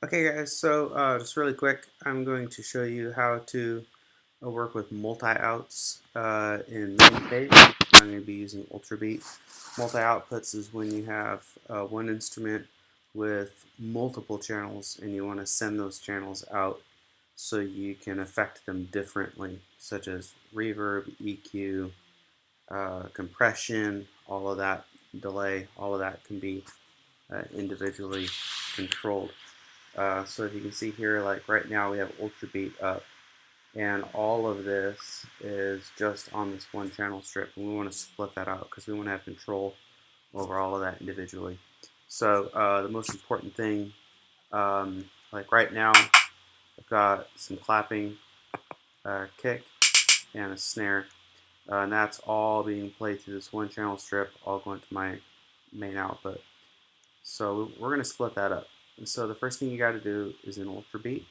Okay guys, so just really quick, I'm going to show you how to work with multi-outs in MainStage. I'm going to be using Ultrabeat. Multi-outputs is when you have one instrument with multiple channels and you want to send those channels out so you can affect them differently, such as reverb, EQ, compression, all of that, delay, all of that can be individually controlled. So if you can see here, like right now we have Ultrabeat up, and all of this is just on this one channel strip, and we want to split that out because we want to have control over all of that individually. So the most important thing, like right now, I've got some clapping, kick, and a snare, and that's all being played through this one channel strip, all going to my main output. So we're going to split that up. And so the first thing you got to do is in Ultrabeat,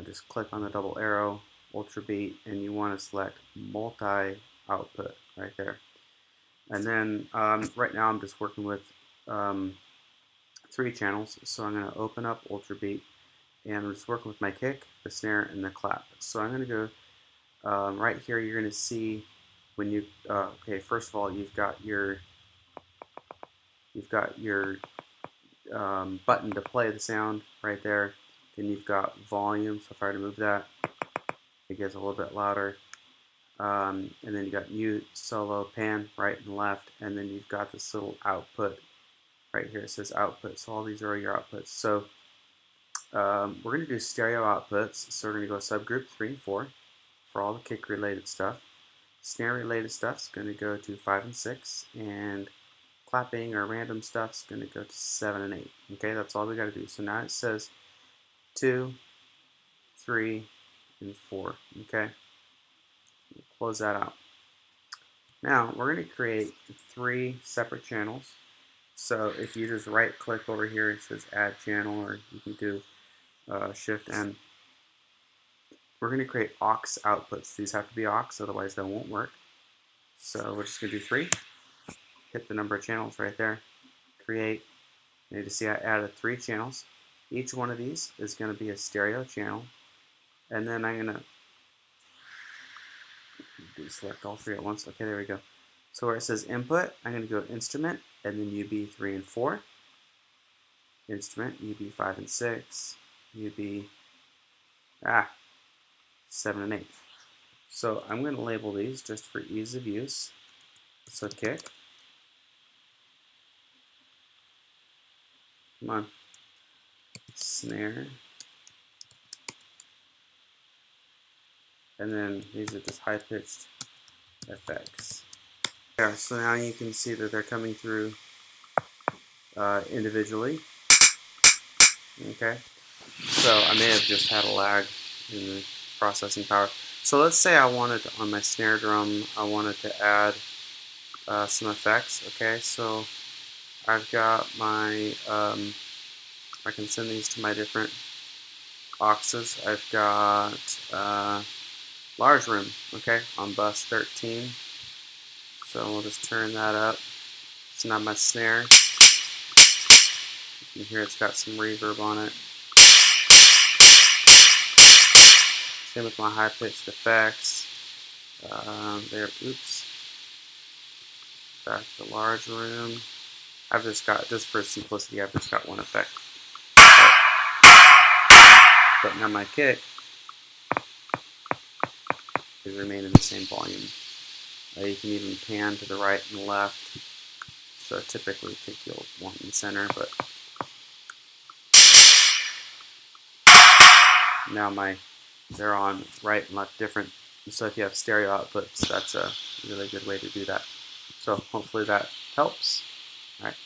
just click on the double arrow, Ultrabeat, and you want to select multi-output right there. And then right now I'm just working with 3 channels, so I'm going to open up Ultrabeat, and I'm just working with my kick, the snare, and the clap. So I'm going to go right here. You're going to see when you okay. First of all, you've got your button to play the sound right there. Then you've got volume, so if I were to move that, it gets a little bit louder. And then you got mute, solo, pan, right and left, and then you've got this little output right here. It says output, so all these are your outputs. So we're going to do stereo outputs, so we're going to go subgroup 3 and 4 for all the kick related stuff. Snare related stuff is going to go to 5 and 6, and clapping or random stuff is going to go to 7 and 8. Okay, that's all we got to do. So now it says 2, 3, and 4. Okay, close that out. Now we're going to create 3 separate channels. So if you just right click over here, it says add channel, or you can do shift N. We're going to create aux outputs. These have to be aux, otherwise they won't work. So we're just going to do 3. Hit the number of channels right there. Create. You need to see I added 3 channels. Each one of these is going to be a stereo channel. And then I'm going to select all 3 at once. Okay, there we go. So where it says input, I'm going to go instrument, and then UB 3 and 4. Instrument, UB 5 and 6. UB 7 and 8. So I'm going to label these just for ease of use. So kick. Come on. Snare. And then these are just high-pitched effects. Yeah, so now you can see that they're coming through individually. Okay, so I may have just had a lag in the processing power. So let's say I wanted to, on my snare drum, I wanted to add some effects. Okay, so I've got my, I can send these to my different auxes. I've got large room, okay, on bus 13. So we'll just turn that up. It's not my snare. You can hear it's got some reverb on it. Same with my high-pitched effects. There, oops. Back to large room. I've just got, just for simplicity, I've just got one effect. But now my kick is remaining the same volume. You can even pan to the right and left. So typically kick you'll want in the center, but now they're on right and left different. So if you have stereo outputs, that's a really good way to do that. So hopefully that helps. All right.